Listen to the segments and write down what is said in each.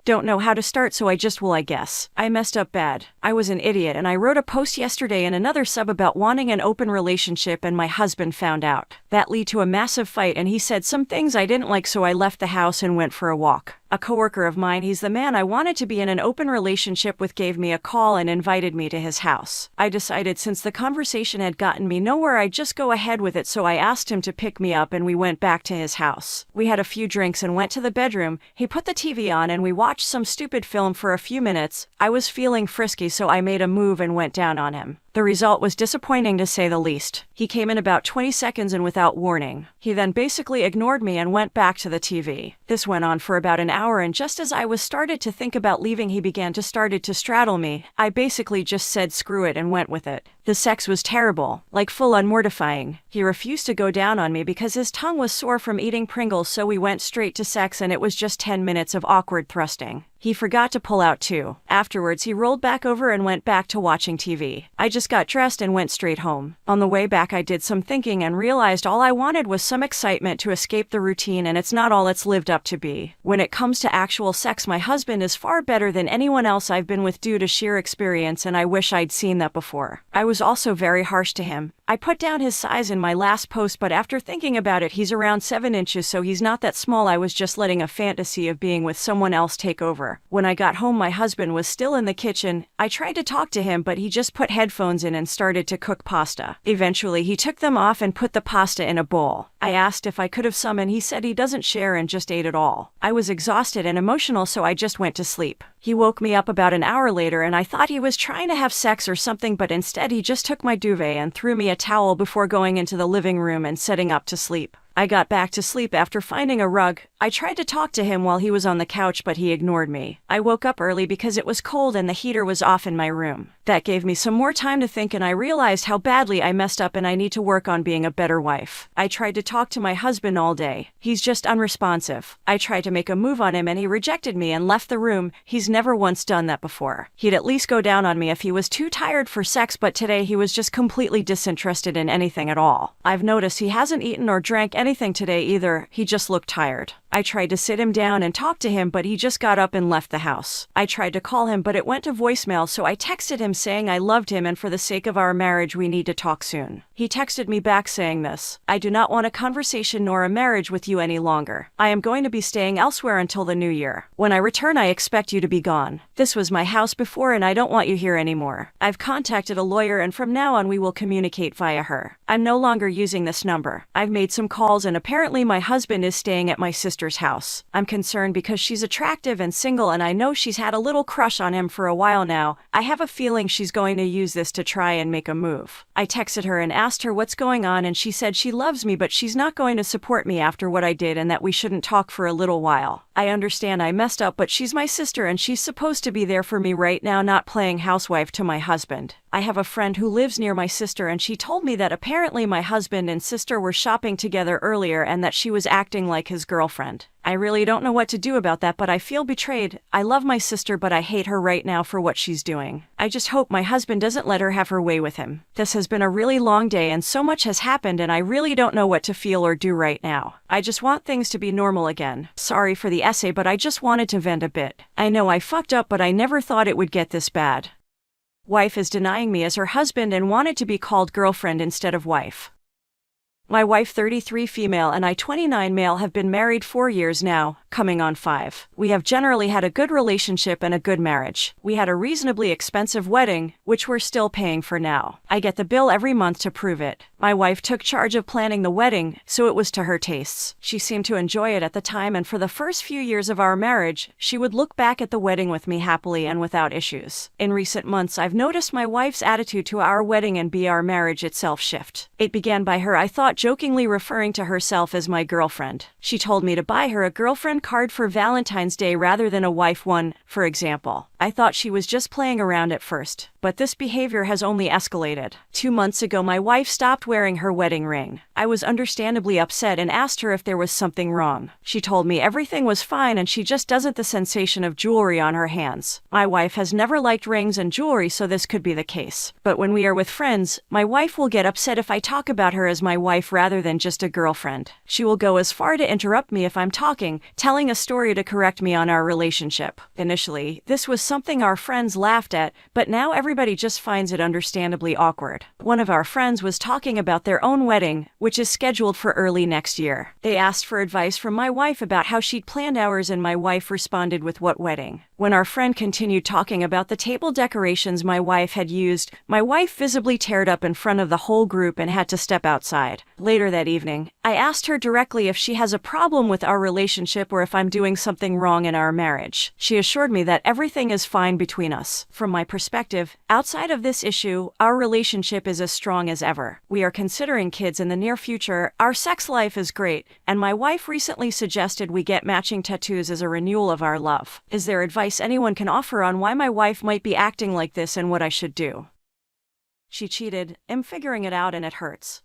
Don't know how to start, so I guess. I messed up bad. I was an idiot, and I wrote a post yesterday in another sub about wanting an open relationship, and my husband found out. That led to a massive fight, and he said some things I didn't like, so I left the house and went for a walk. A coworker of mine, he's the man I wanted to be in an open relationship with, gave me a call and invited me to his house. I decided since the conversation had gotten me nowhere, I'd just go ahead with it, so I asked him to pick me up and we went back to his house. We had a few drinks and went to the bedroom. He put the TV on and we watched some stupid film for a few minutes. I was feeling frisky, so I made a move and went down on him. The result was disappointing, to say the least. He came in about 20 seconds and without warning. He then basically ignored me and went back to the TV. This went on for about an hour, and just as I was started to think about leaving, he began to started to straddle me. I basically just said screw it and went with it. The sex was terrible, like full-on mortifying. He refused to go down on me because his tongue was sore from eating Pringles, so we went straight to sex, and it was just 10 minutes of awkward thrusting. He forgot to pull out too. Afterwards, he rolled back over and went back to watching TV. I just got dressed and went straight home. On the way back, I did some thinking and realized all I wanted was some excitement to escape the routine, and it's not all it's lived up to be. When it comes to actual sex, my husband is far better than anyone else I've been with due to sheer experience, and I wish I'd seen that before. I was also very harsh to him. I put down his size in my last post, but after thinking about it, he's around 7 inches, so he's not that small. I was just letting a fantasy of being with someone else take over. When I got home, my husband was still in the kitchen. I tried to talk to him, but he just put headphones in and started to cook pasta. Eventually, he took them off and put the pasta in a bowl. I asked if I could have some, and he said he doesn't share and just ate it all. I was exhausted and emotional, so I just went to sleep. He woke me up about an hour later, and I thought he was trying to have sex or something, but instead he just took my duvet and threw me a towel before going into the living room and setting up to sleep. I got back to sleep after finding a rug. I tried to talk to him while he was on the couch, but he ignored me. I woke up early because it was cold and the heater was off in my room. That gave me some more time to think, and I realized how badly I messed up and I need to work on being a better wife. I tried to talk to my husband all day. He's just unresponsive. I tried to make a move on him and he rejected me and left the room. He's never once done that before. He'd at least go down on me if he was too tired for sex, but today he was just completely disinterested in anything at all. I've noticed he hasn't eaten or drank anything today either. He just looked tired. I tried to sit him down and talk to him, but he just got up and left the house. I tried to call him, but it went to voicemail, so I texted him saying I loved him and for the sake of our marriage we need to talk soon. He texted me back saying this: I do not want a conversation nor a marriage with you any longer. I am going to be staying elsewhere until the new year. When I return, I expect you to be gone. This was my house before and I don't want you here anymore. I've contacted a lawyer and from now on we will communicate via her. I'm no longer using this number. I've made some calls and apparently my husband is staying at my sister's house. I'm concerned because she's attractive and single, and I know she's had a little crush on him for a while now. I have a feeling she's going to use this to try and make a move. I texted her and asked her what's going on, and she said she loves me but she's not going to support me after what I did and that we shouldn't talk for a little while. I understand I messed up, but she's my sister and she's supposed to be there for me right now, not playing housewife to my husband. I have a friend who lives near my sister and she told me that apparently my husband and sister were shopping together earlier and that she was acting like his girlfriend. I really don't know what to do about that, but I feel betrayed. I love my sister, but I hate her right now for what she's doing. I just hope my husband doesn't let her have her way with him. This has been a really long day and so much has happened and I really don't know what to feel or do right now. I just want things to be normal again. Sorry for the essay, but I just wanted to vent a bit. I know I fucked up, but I never thought it would get this bad. Wife is denying me as her husband and wanted to be called girlfriend instead of wife. My wife, 33 female, and I, 29 male, have been married 4 years now, coming on 5. We have generally had a good relationship and a good marriage. We had a reasonably expensive wedding, which we're still paying for now. I get the bill every month to prove it. My wife took charge of planning the wedding, so it was to her tastes. She seemed to enjoy it at the time, and for the first few years of our marriage, she would look back at the wedding with me happily and without issues. In recent months, I've noticed my wife's attitude to our wedding and our marriage itself shift. It began by her, I thought, jokingly referring to herself as my girlfriend. She told me to buy her a girlfriend card for Valentine's Day rather than a wife one, for example. I thought she was just playing around at first. but this behavior has only escalated. 2 months ago, my wife stopped wearing her wedding ring. I was understandably upset and asked her if there was something wrong. She told me everything was fine and she just doesn't the sensation of jewelry on her hands. My wife has never liked rings and jewelry, so this could be the case. But when we are with friends, my wife will get upset if I talk about her as my wife rather than just a girlfriend. She will go as far to interrupt me if I'm talking, telling a story to correct me on our relationship. Initially, this was something our friends laughed at, but now everybody just finds it understandably awkward. One of our friends was talking about their own wedding, which is scheduled for early next year. They asked for advice from my wife about how she'd planned ours, and my wife responded with what wedding. When our friend continued talking about the table decorations my wife had used, my wife visibly teared up in front of the whole group and had to step outside. Later that evening, I asked her directly if she has a problem with our relationship or if I'm doing something wrong in our marriage. She assured me that everything is fine between us. From my perspective, outside of this issue, our relationship is as strong as ever. We are considering kids in the near future, our sex life is great, and my wife recently suggested we get matching tattoos as a renewal of our love. Is there advice anyone can offer on why my wife might be acting like this and what I should do? She cheated. I'm figuring it out and it hurts.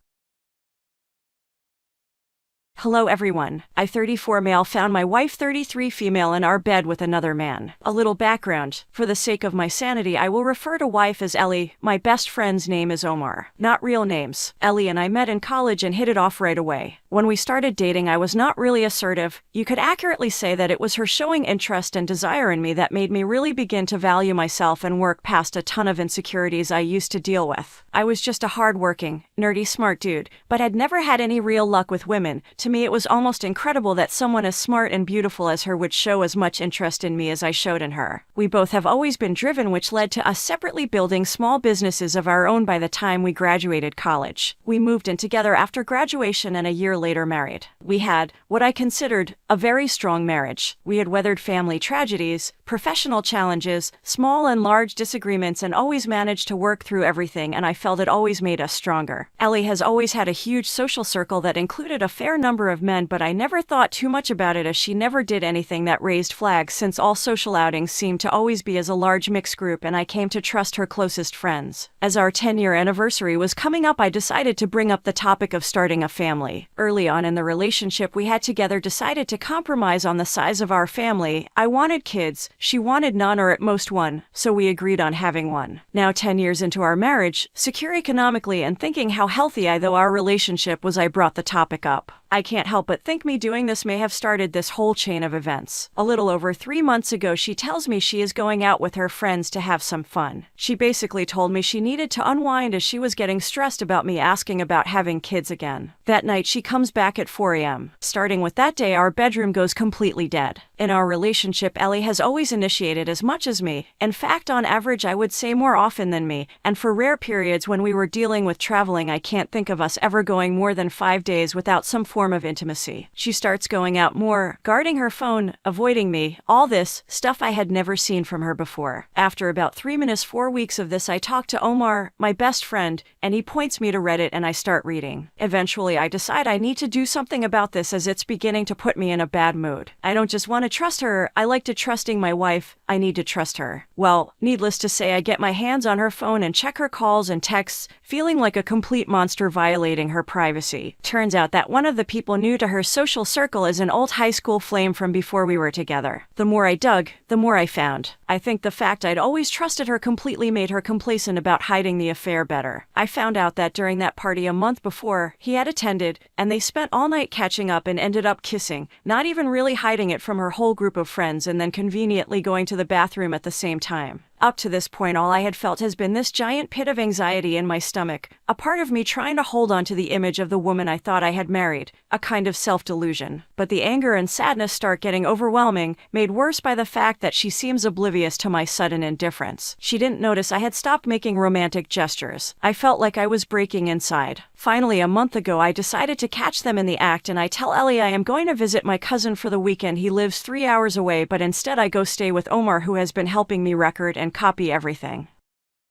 Hello everyone. I, 34 male, found my wife, 33 female, in our bed with another man. A little background. For the sake of my sanity, I will refer to wife as Ellie. My best friend's name is Omar. Not real names. Ellie and I met in college and hit it off right away. When we started dating, I was not really assertive. You could accurately say that it was her showing interest and desire in me that made me really begin to value myself and work past a ton of insecurities I used to deal with. I was just a hard-working, nerdy, smart dude, but had never had any real luck with women. To me, it was almost incredible that someone as smart and beautiful as her would show as much interest in me as I showed in her. We both have always been driven, which led to us separately building small businesses of our own by the time we graduated college. We moved in together after graduation and a year later married. We had, what I considered, a very strong marriage. We had weathered family tragedies, professional challenges, small and large disagreements, and always managed to work through everything, and I felt it always made us stronger. Ellie has always had a huge social circle that included a fair number of men, but I never thought too much about it as she never did anything that raised flags, since all social outings seemed to always be as a large mixed group, and I came to trust her closest friends. As our 10-year anniversary was coming up, I decided to bring up the topic of starting a family. Early on in the relationship we had together, decided to compromise on the size of our family. I wanted kids, she wanted none or at most one, so we agreed on having one. Now 10 years into our marriage, secure economically and thinking how healthy our relationship was, I brought the topic up. I can't help but think me doing this may have started this whole chain of events. A little over 3 months ago, she tells me she is going out with her friends to have some fun. She basically told me she needed to unwind as she was getting stressed about me asking about having kids again. That night she comes back at 4 a.m. Starting with that day, our bedroom goes completely dead. In our relationship, Ellie has always initiated as much as me. In fact, on average, I would say more often than me, and for rare periods when we were dealing with traveling, I can't think of us ever going more than 5 days without some form of intimacy. She starts going out more, guarding her phone, avoiding me, all this stuff I had never seen from her before. After about 4 weeks of this, I talk to Omar, my best friend, and he points me to Reddit and I start reading. Eventually, I decide I need to do something about this as it's beginning to put me in a bad mood. I don't just want to trust her, I like to trusting my wife, I need to trust her. Well, needless to say, I get my hands on her phone and check her calls and texts, feeling like a complete monster violating her privacy. Turns out that one of the people new to her social circle is an old high school flame from before we were together. The more I dug, the more I found. I think the fact I'd always trusted her completely made her complacent about hiding the affair better. I found out that during that party a month before, he had attended, and they spent all night catching up and ended up kissing, not even really hiding it from her whole group of friends, and then conveniently going to the bathroom at the same time. Up to this point, all I had felt has been this giant pit of anxiety in my stomach, a part of me trying to hold on to the image of the woman I thought I had married, a kind of self-delusion. But the anger and sadness start getting overwhelming, made worse by the fact that she seems oblivious to my sudden indifference. She didn't notice I had stopped making romantic gestures. I felt like I was breaking inside. Finally, a month ago, I decided to catch them in the act, and I tell Ellie I am going to visit my cousin for the weekend. He lives 3 hours away, but instead I go stay with Omar, who has been helping me record and copy everything.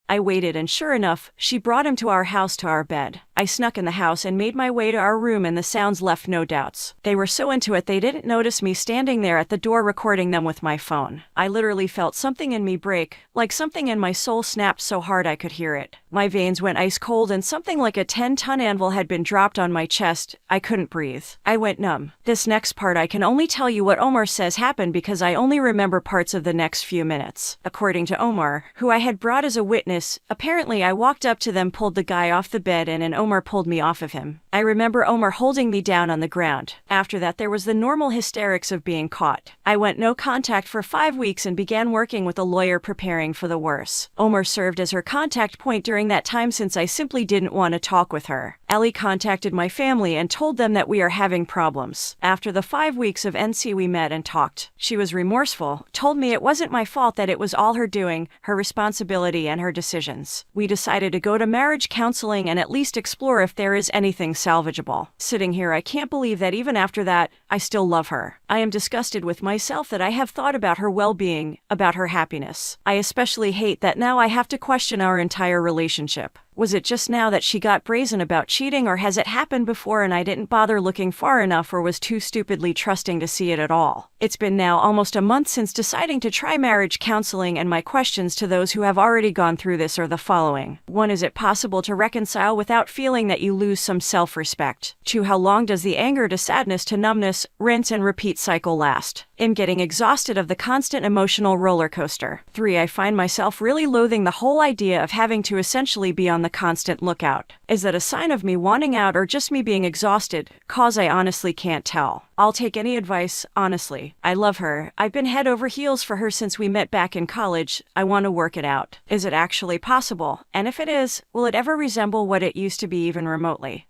I waited, and sure enough, she brought him to our house, to our bed. I snuck in the house and made my way to our room, and the sounds left no doubts. They were so into it they didn't notice me standing there at the door recording them with my phone. I literally felt something in me break, like something in my soul snapped so hard I could hear it. My veins went ice cold and something like a 10-ton anvil had been dropped on my chest. I couldn't breathe. I went numb. This next part I can only tell you what Omar says happened because I only remember parts of the next few minutes. According to Omar, who I had brought as a witness, apparently I walked up to them, pulled the guy off the bed, and Omar pulled me off of him. I remember Omar holding me down on the ground. After that there was the normal hysterics of being caught. I went no contact for 5 weeks and began working with a lawyer preparing for the worst. Omar served as her contact point during that time since I simply didn't want to talk with her. Ellie contacted my family and told them that we are having problems. After the 5 weeks of NC we met and talked. She was remorseful, told me it wasn't my fault, that it was all her doing, her responsibility and her decisions. We decided to go to marriage counseling and at least explore if there is anything salvageable. Sitting here I can't believe that even after that, I still love her. I am disgusted with myself that I have thought about her well-being, about her happiness. I especially hate that now I have to question our entire relationship. Was it just now that she got brazen about cheating, or has it happened before and I didn't bother looking far enough or was too stupidly trusting to see it at all? It's been now almost a month since deciding to try marriage counseling, and my questions to those who have already gone through this are the following. 1. Is it possible to reconcile without feeling that you lose some self-respect? 2. How long does the anger to sadness to numbness, rinse and repeat cycle last? I'm getting exhausted of the constant emotional roller coaster. 3. I find myself really loathing the whole idea of having to essentially be on the constant lookout. Is that a sign of me wanting out or just me being exhausted? Cause I honestly can't tell. I'll take any advice, honestly. I love her. I've been head over heels for her since we met back in college. I want to work it out. Is it actually possible? And if it is, will it ever resemble what it used to be even remotely?